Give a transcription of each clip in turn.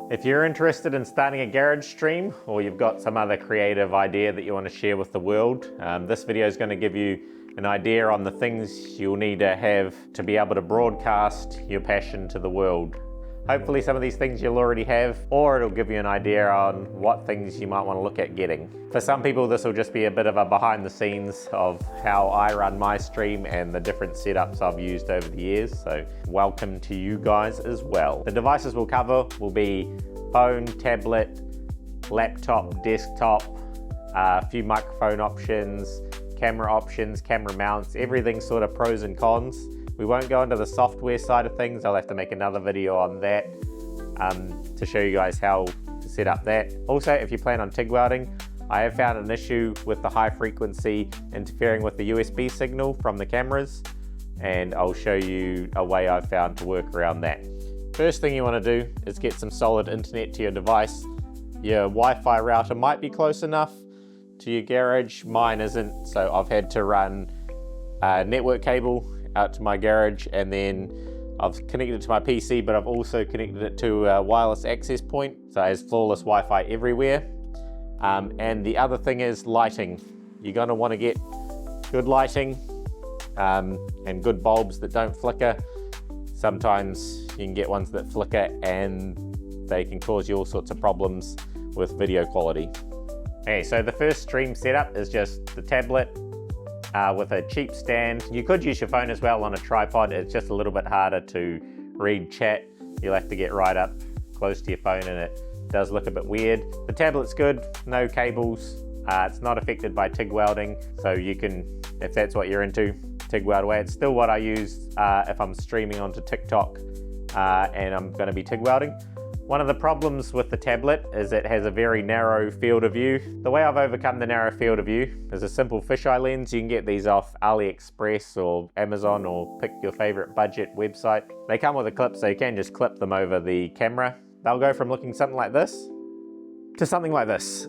If you're interested in starting a garage stream, or you've got some other creative idea that you want to share with the world, this video is going to give you an idea on the things you'll need to have to be able to broadcast your passion to the world. Hopefully some of these things you'll already have, or it'll give you an idea on what things you might want to look at getting. For some people, this will just be a bit of a behind the scenes of how I run my stream and the different setups I've used over the years, so welcome to you guys as well. The devices we'll cover will be phone, tablet, laptop, desktop, a few microphone options, camera mounts, everything sort of pros and cons. We won't go into the software side of things. I'll have to make another video on that to show you guys how to set up that. Also, if you plan on TIG welding, I have found an issue with the high frequency interfering with the USB signal from the cameras, and I'll show you a way I've found to work around that. First thing you want to do is get some solid internet to your device. Your Wi-Fi router might be close enough to your garage. Mine isn't, so I've had to run a network cable out to my garage, and then I've connected it to my PC, but I've also connected it to a wireless access point, so it has flawless Wi-Fi everywhere. And the other thing is lighting. You're going to want to get good lighting and good bulbs that don't flicker. Sometimes you can get ones that flicker and they can cause you all sorts of problems with video quality. Okay, so the first stream setup is just the tablet with a cheap stand. You could use your phone as well on a tripod. It's just a little bit harder to read chat. You'll have to get right up close to your phone and it does look a bit weird. The tablet's good, no cables. It's not affected by TIG welding, so you can, if that's what you're into, TIG weld away. It's still what I use if I'm streaming onto TikTok and I'm going to be TIG welding. One of the problems with the tablet is it has a very narrow field of view. The way I've overcome the narrow field of view is a simple fisheye lens. You can get these off AliExpress or Amazon, or pick your favorite budget website. They come with a clip, so you can just clip them over the camera. They'll go from looking something like this to something like this.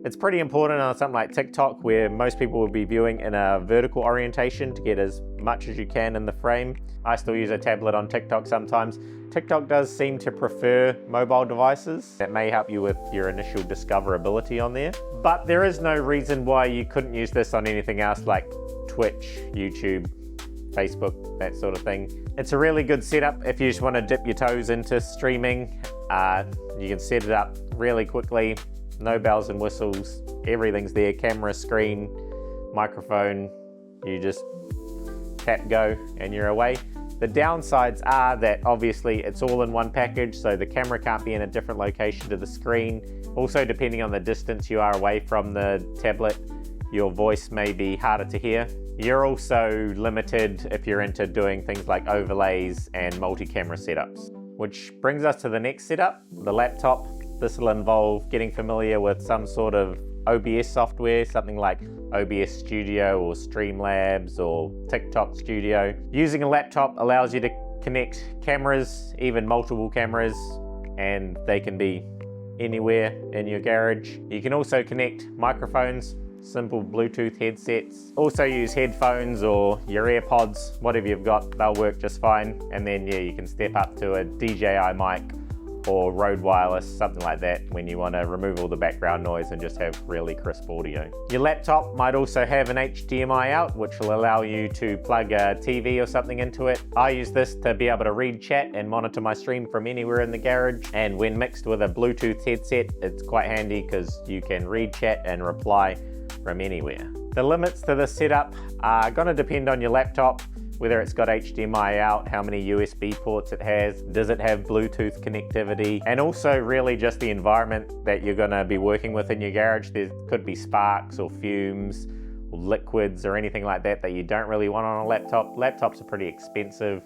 It's pretty important on something like TikTok, where most people will be viewing in a vertical orientation to get as much as you can in the frame. I still use a tablet on TikTok sometimes. TikTok does seem to prefer mobile devices. That may help you with your initial discoverability on there. But there is no reason why you couldn't use this on anything else like Twitch, YouTube, Facebook, that sort of thing. It's a really good setup if you just want to dip your toes into streaming. You can set it up really quickly. No bells and whistles, everything's there. Camera, screen, microphone, you just tap go and you're away. The downsides are that obviously it's all in one package, so the camera can't be in a different location to the screen. Also, depending on the distance you are away from the tablet, your voice may be harder to hear. You're also limited if you're into doing things like overlays and multi-camera setups. Which brings us to the next setup, the laptop. This will involve getting familiar with some sort of OBS software, something like OBS Studio or Streamlabs or TikTok Studio. Using a laptop allows you to connect cameras, even multiple cameras, and they can be anywhere in your garage. You can also connect microphones, simple Bluetooth headsets. Also use headphones or your AirPods, whatever you've got, they'll work just fine. And then yeah, you can step up to a DJI mic or Rode Wireless, something like that, when you want to remove all the background noise and just have really crisp audio. Your laptop might also have an HDMI out, which will allow you to plug a TV or something into it. I use this to be able to read chat and monitor my stream from anywhere in the garage, and when mixed with a Bluetooth headset, it's quite handy because you can read chat and reply from anywhere. The limits to this setup are going to depend on your laptop, whether it's got HDMI out, how many USB ports it has, does it have Bluetooth connectivity, and also really just the environment that you're going to be working with in your garage. There could be sparks or fumes or liquids or anything like that that you don't really want on a laptop. Laptops are pretty expensive,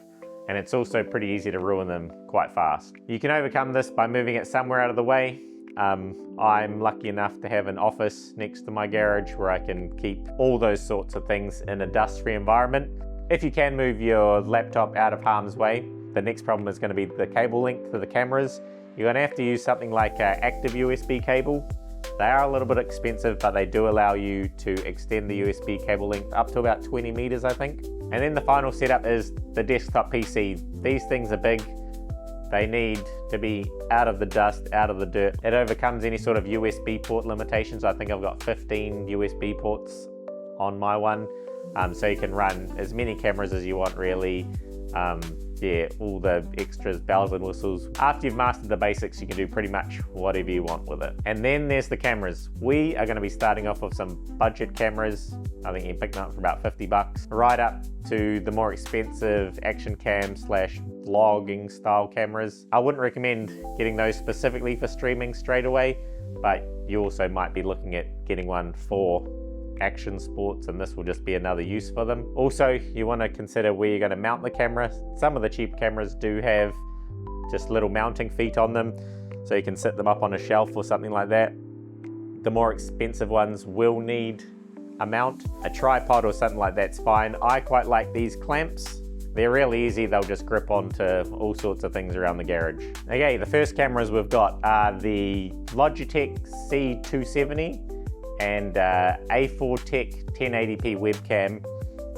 and it's also pretty easy to ruin them quite fast. You can overcome this by moving it somewhere out of the way. I'm lucky enough to have an office next to my garage where I can keep all those sorts of things in a dust-free environment. If you can move your laptop out of harm's way, the next problem is going to be the cable length for the cameras. You're going to have to use something like an active USB cable. They are a little bit expensive, but they do allow you to extend the USB cable length up to about 20 meters, I think. And then the final setup is the desktop PC. These things are big. They need to be out of the dust, out of the dirt. It overcomes any sort of USB port limitations. I think I've got 15 USB ports on my one. So you can run as many cameras as you want, really. Yeah, all the extras, bells and whistles. After you've mastered the basics, you can do pretty much whatever you want with it. And then there's the cameras. We are gonna be starting off with some budget cameras. I think you can pick them up for about 50 bucks, right up to the more expensive action cam / vlogging style cameras. I wouldn't recommend getting those specifically for streaming straight away, but you also might be looking at getting one for action sports, and this will just be another use for them. Also, you want to consider where you're going to mount the camera. Some of the cheap cameras do have just little mounting feet on them, so you can sit them up on a shelf or something like that. The more expensive ones will need a mount. A tripod or something like that's fine. I quite like these clamps. They're really easy. They'll just grip onto all sorts of things around the garage. Okay, the first cameras we've got are the Logitech C270 and A4 Tech 1080p webcam.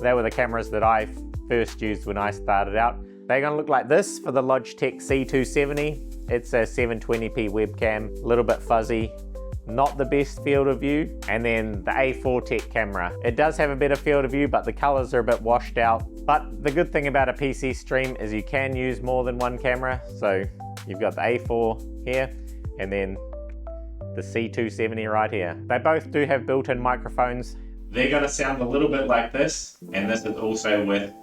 They were the cameras that I first used when I started out. They're gonna look like this for the Logitech C270. It's a 720p webcam, a little bit fuzzy, not the best field of view. And then the A4 Tech camera. It does have a better field of view, but the colors are a bit washed out. But the good thing about a PC stream is you can use more than one camera. So you've got the A4 here, and then the C270 right here. They both do have built-in microphones. They're gonna sound a little bit like this, and this is also with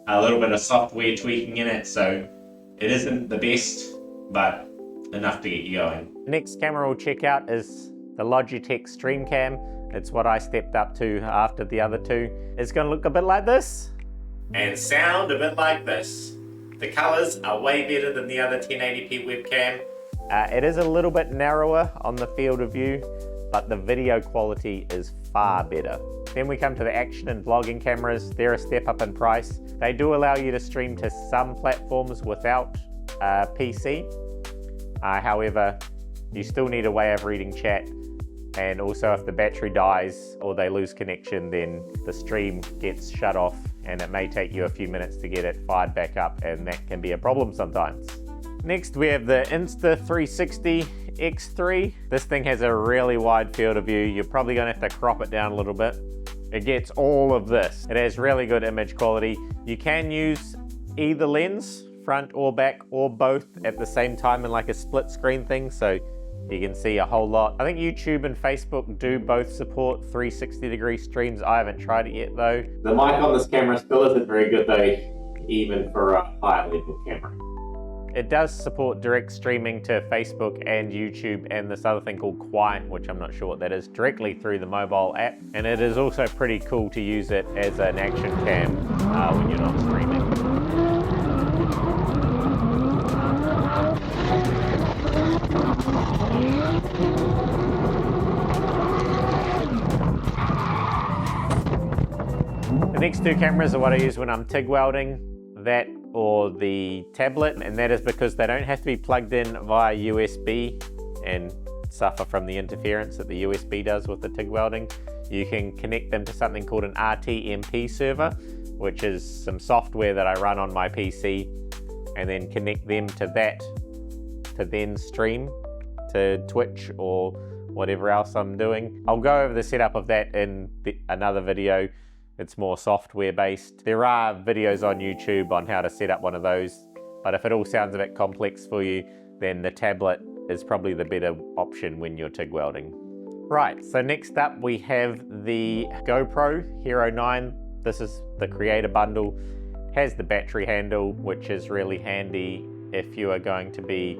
a little bit of software tweaking in it, so it isn't the best, but enough to get you going. The next camera we'll check out is the Logitech StreamCam. It's what I stepped up to after the other two. It's gonna look a bit like this, and sound a bit like this. The colors are way better than the other 1080p webcam. It is a little bit narrower on the field of view, but the video quality is far better. Then we come to the action and vlogging cameras. They're a step up in price. They do allow you to stream to some platforms without a PC. However, you still need a way of reading chat. And also if the battery dies or they lose connection, then the stream gets shut off, and it may take you a few minutes to get it fired back up, and that can be a problem sometimes. Next, we have the Insta360 X3. This thing has a really wide field of view. You're probably gonna have to crop it down a little bit. It gets all of this. It has really good image quality. You can use either lens, front or back, or both at the same time in like a split screen thing, so you can see a whole lot. I think YouTube and Facebook do both support 360-degree streams. I haven't tried it yet though. The mic on this camera still isn't very good though, even for a high level camera. It does support direct streaming to Facebook and YouTube and this other thing called Quai, which I'm not sure what that is, directly through the mobile app. And it is also pretty cool to use it as an action cam when you're not streaming. The next two cameras are what I use when I'm TIG welding. That or the tablet, and that is because they don't have to be plugged in via USB and suffer from the interference that the USB does with the TIG welding. You can connect them to something called an RTMP server, which is some software that I run on my PC, and then connect them to that to then stream to Twitch or whatever else I'm doing. I'll go over the setup of that in another video. It's more software based. There are videos on YouTube on how to set up one of those, but if it all sounds a bit complex for you, then the tablet is probably the better option when you're TIG welding. Right, so next up we have the GoPro Hero 9. This is the creator bundle. It has the battery handle, which is really handy if you are going to be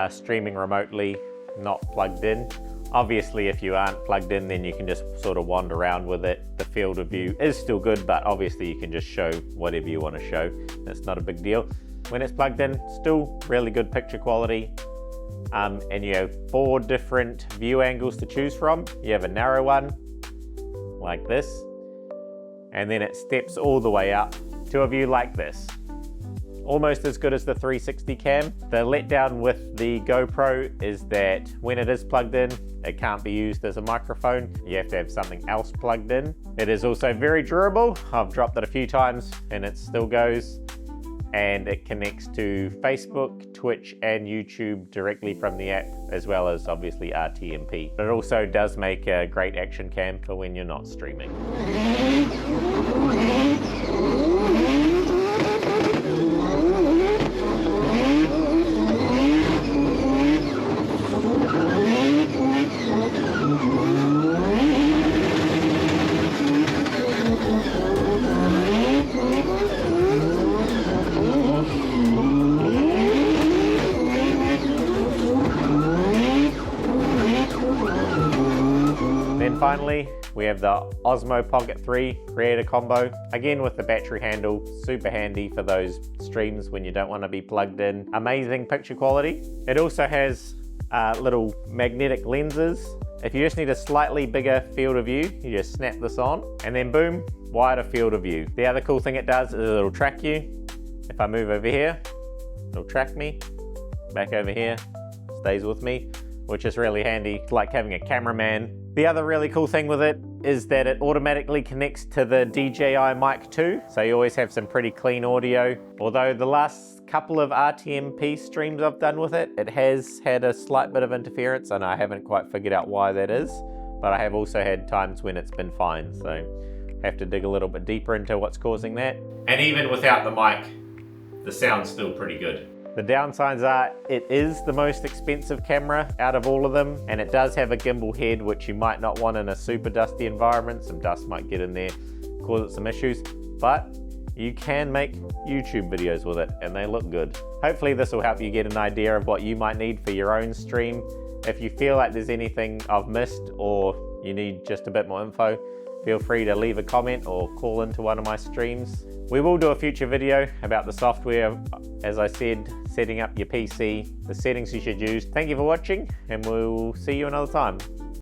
streaming remotely, not plugged in. Obviously, if you aren't plugged in, then you can just sort of wander around with it. The field of view is still good, but obviously you can just show whatever you want to show. That's not a big deal. When it's plugged in, still really good picture quality. And you have 4 different view angles to choose from. You have a narrow one, like this, and then it steps all the way up to a view like this. Almost as good as the 360 cam. The letdown with the GoPro is that when it is plugged in, it can't be used as a microphone. You have to have something else plugged in. It is also very durable. I've dropped it a few times and it still goes. and it connects to Facebook, Twitch, and YouTube directly from the app, as well as obviously RTMP. It also does make a great action cam for when you're not streaming. Then finally, we have the Osmo Pocket 3 Creator Combo. Again with the battery handle, super handy for those streams when you don't want to be plugged in. Amazing picture quality. It also has little magnetic lenses. If you just need a slightly bigger field of view, you just snap this on and then boom, wider field of view. The other cool thing it does is it'll track you. If I move over here, it'll track me. Back over here, stays with me, which is really handy. It's like having a cameraman. The other really cool thing with it is that it automatically connects to the DJI Mic 2, so you always have some pretty clean audio. Although the last couple of RTMP streams I've done with it, it has had a slight bit of interference, and I haven't quite figured out why that is, but I have also had times when it's been fine, so have to dig a little bit deeper into what's causing that. And even without the mic, the sound's still pretty good. The downsides are it is the most expensive camera out of all of them, and it does have a gimbal head, which you might not want in a super dusty environment. Some dust might get in there, cause it some issues, but you can make YouTube videos with it and they look good. Hopefully this will help you get an idea of what you might need for your own stream. If you feel like there's anything I've missed or you need just a bit more info, feel free to leave a comment or call into one of my streams. We will do a future video about the software, as I said, setting up your PC, the settings you should use. Thank you for watching, and we'll see you another time.